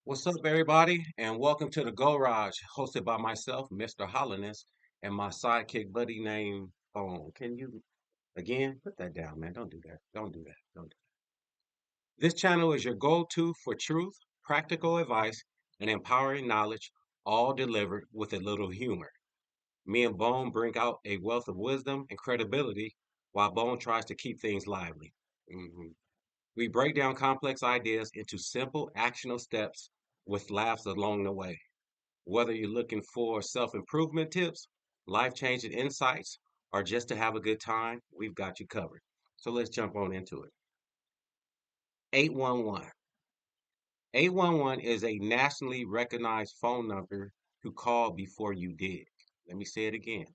What's up, everybody, and welcome to the Garage, hosted by myself, Mr. Holliness, and my sidekick buddy named Bone. Can you again put that down, man? Don't do that. Don't do that. Don't do that. This channel is your go-to for truth, practical advice, and empowering knowledge, all delivered with a little humor. Me and Bone bring out a wealth of wisdom and credibility, while Bone tries to keep things lively. Mhm. We break down complex ideas into simple, actionable steps with laughs along the way. Whether you're looking for self improvement tips, life changing insights, or just to have a good time, we've got you covered. So let's jump on into it. 811. 811 is a nationally recognized phone number to call before you dig. Let me say it again.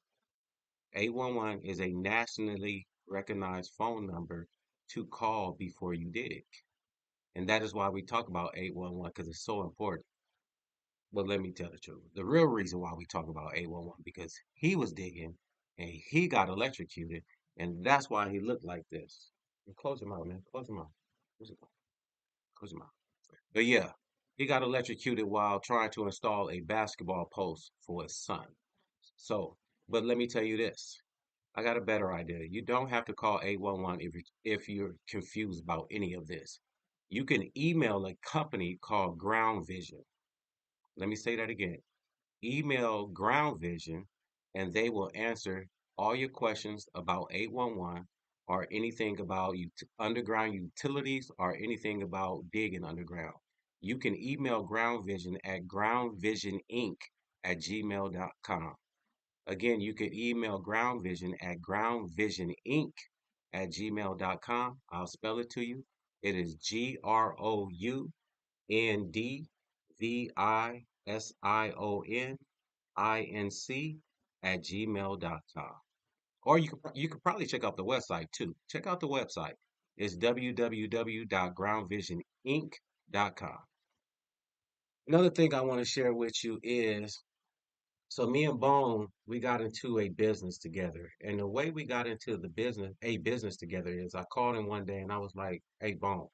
811 is a nationally recognized phone number to call before you dig. And that is why we talk about 811 because it's so important. But let me tell the truth. The real reason why we talk about 811 because he was digging and he got electrocuted, and that's why he looked like this. And close him out, man. Close him out. Close him out. Close him out. But yeah, he got electrocuted while trying to install a basketball post for his son. So, but let me tell you this. I got a better idea. You don't have to call 811 if you're confused about any of this. You can email a company called Ground Vision. Let me say that again. Email Ground Vision and they will answer all your questions about 811 or anything about underground utilities or anything about digging underground. You can email Ground Vision at groundvisioninc@gmail.com. Again, you can email Ground Vision at groundvisioninc@gmail.com. I'll spell it to you. It is GROUNDVISION@gmail.com. Or you could probably check out the website too. Check out the website. It's www.groundvisioninc.com. Another thing I want to share with you is so me and Bone, we got into a business together. And the way we got into a business together is I called him one day and I was like, "Hey Bone,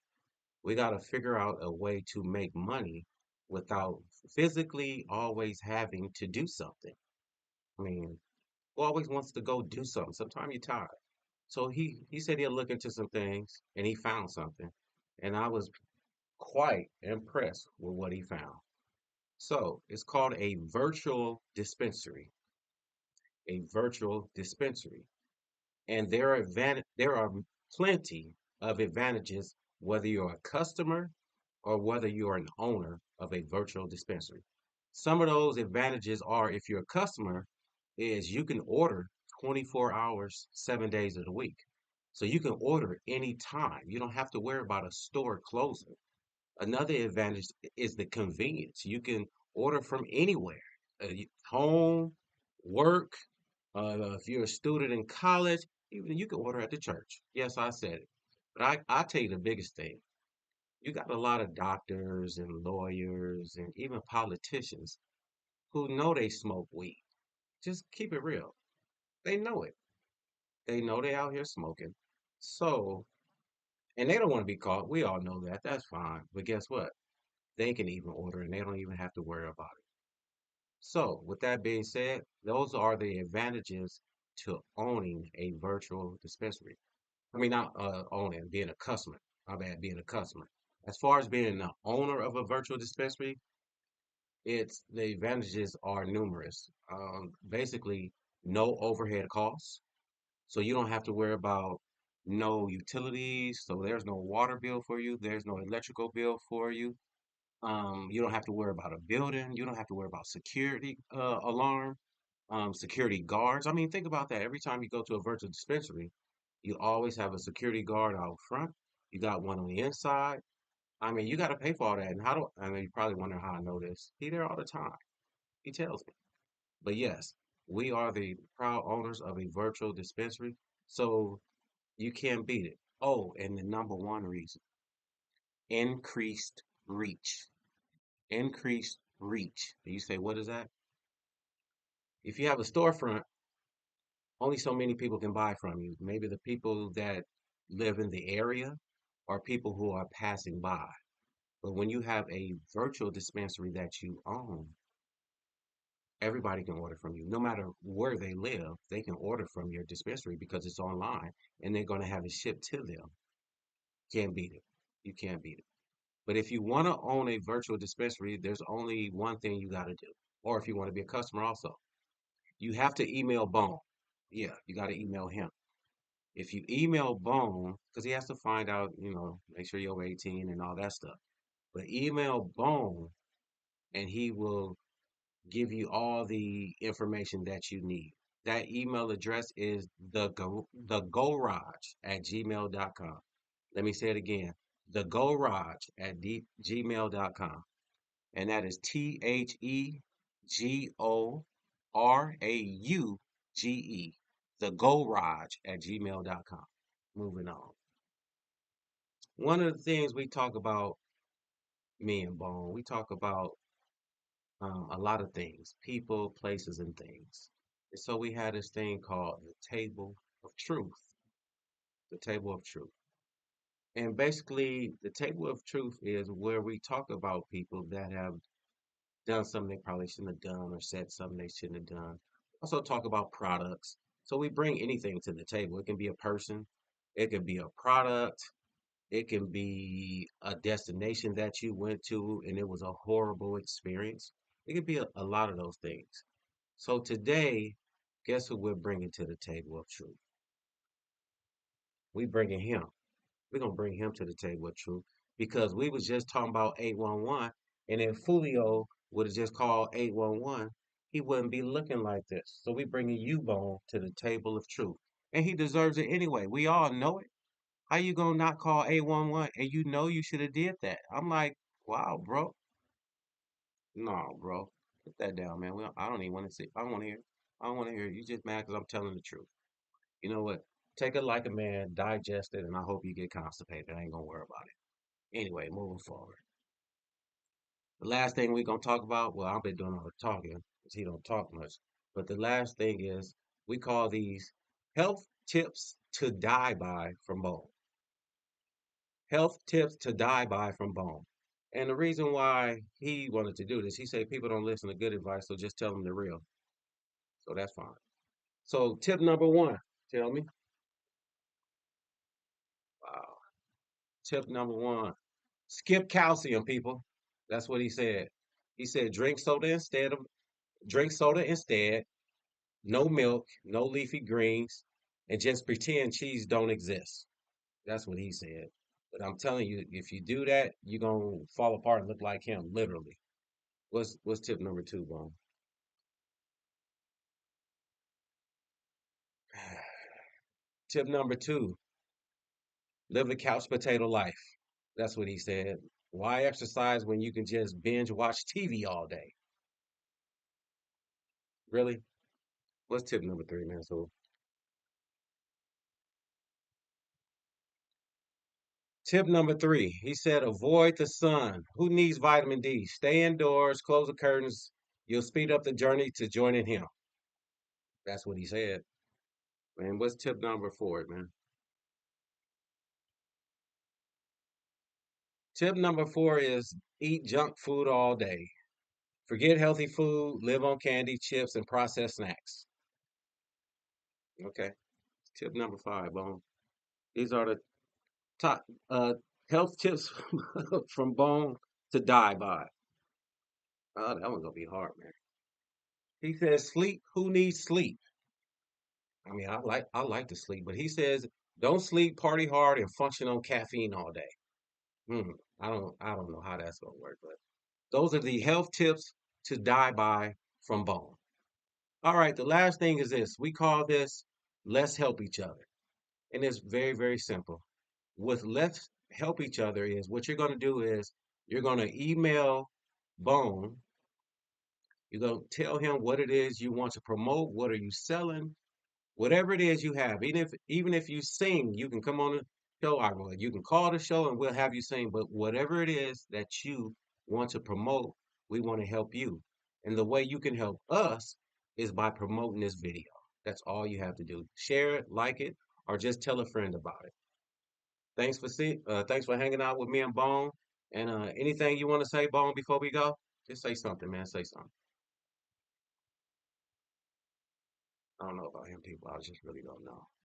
we got to figure out a way to make money without physically always having to do something. I mean, who always wants to go do something? Sometimes you're tired." So he said he'll look into some things and he found something. And I was quite impressed with what he found. So it's called a virtual dispensary. A virtual dispensary. And there are plenty of advantages whether you're a customer or whether you're an owner of a virtual dispensary. Some of those advantages are if you're a customer is you can order 24 hours, 7 days of the week. So you can order anytime. You don't have to worry about a store closing. Another advantage is the convenience. You can order from anywhere, home, work. If you're a student in college, even you can order at the church. Yes, I said it. But I tell you the biggest thing. You got a lot of doctors and lawyers and even politicians who know they smoke weed. Just keep it real. They know it. They know they out here smoking. So, and they don't want to be caught. We all know that. That's fine. But guess what? They can even order and they don't even have to worry about it. So, with that being said, those are the advantages to owning a virtual dispensary. I mean, not owning, being a customer. My bad, being a customer. As far as being the owner of a virtual dispensary, it's the advantages are numerous. Basically, no overhead costs, so you don't have to worry about no utilities. So there's no water bill for you. There's no electrical bill for you. You don't have to worry about a building. You don't have to worry about security alarm, security guards. I mean, think about that. Every time you go to a virtual dispensary, you always have a security guard out front. You got one on the inside. I mean, you got to pay for all that. And how do I mean, you probably wonder how I know this. He there all the time. He tells me. But yes, we are the proud owners of a virtual dispensary. So you can't beat it. Oh, and the number one reason, increased reach. Increased reach. And you say, what is that? If you have a storefront, only so many people can buy from you. Maybe the people that live in the area or people who are passing by. But when you have a virtual dispensary that you own, everybody can order from you. No matter where they live, they can order from your dispensary because it's online and they're going to have it shipped to them. Can't beat it. You can't beat it. But if you want to own a virtual dispensary, there's only one thing you got to do. Or if you want to be a customer also, you have to email Bone. Yeah, you got to email him. If you email Bone, because he has to find out, make sure you're over 18 and all that stuff. But email Bone and he will give you all the information that you need. That email address is the garage at gmail.com. Let me say it again. The garage at gmail.com. And that is TheGorage. The garage at gmail.com. Moving on. One of the things we talk about, me and Bone, we talk about a lot of things, people, places, and things. And so we had this thing called the Table of Truth. The Table of Truth. And basically, the Table of Truth is where we talk about people that have done something they probably shouldn't have done or said something they shouldn't have done. Also, talk about products. So we bring anything to the table. It can be a person, it can be a product, it can be a destination that you went to and it was a horrible experience. It could be a lot of those things. So today, guess who we're bringing to the table of truth? We bringing him. We're gonna bring him to the table of truth because we was just talking about 811, and if Fulio would have just called 811, he wouldn't be looking like this. So we bringing you Bone to the table of truth, and he deserves it anyway. We all know it. How you gonna not call 811 and you know you should have did that? I'm like, wow, bro. No, bro. Put that down, man. I don't even want to see. I don't want to hear. I don't want to hear. You just mad because I'm telling the truth. You know what? Take it like a man, digest it, and I hope you get constipated. I ain't gonna worry about it. Anyway, moving forward. The last thing we're gonna talk about, well, I've been doing all the talking because he don't talk much. But the last thing is we call these health tips to die by from Bone. Health tips to die by from Bone. And the reason why he wanted to do this, he said people don't listen to good advice, so just tell them the real. So that's fine. So tip number one, tell me. Wow. Tip number one, skip calcium, people. That's what he said. He said drink soda instead, no milk, no leafy greens, and just pretend cheese don't exist. That's what he said. But I'm telling you, if you do that, you're gonna fall apart and look like him, literally. What's tip number two, Bone? Tip number two, live the couch potato life. That's what he said. Why exercise when you can just binge watch TV all day? Really? What's tip number three, man? So tip number three, he said, avoid the sun. Who needs vitamin D? Stay indoors, close the curtains. You'll speed up the journey to joining him. That's what he said. Man, what's tip number four, man? Tip number four is eat junk food all day. Forget healthy food, live on candy, chips, and processed snacks. Okay. Tip number five, Bone. These are the top health tips from Bone to die by. Oh, that one's gonna be hard, man. He says, "Sleep. Who needs sleep?" I mean, I like to sleep, but he says, "Don't sleep, party hard, and function on caffeine all day." Hmm. I don't know how that's gonna work, but those are the health tips to die by from Bone. All right. The last thing is this. We call this "Let's help each other," and it's very very simple. With "Let's help each other" is what you're gonna do is you're gonna email Bone. You're going to tell him what it is you want to promote. What are you selling? Whatever it is you have. Even if you sing, you can come on the show. I will. You can call the show and we'll have you sing. But whatever it is that you want to promote, we want to help you. And the way you can help us is by promoting this video. That's all you have to do. Share it, like it, or just tell a friend about it. Thanks for hanging out with me and Bone. And anything you want to say, Bone, before we go? Just say something, man. Say something. I don't know about him, people. I just really don't know.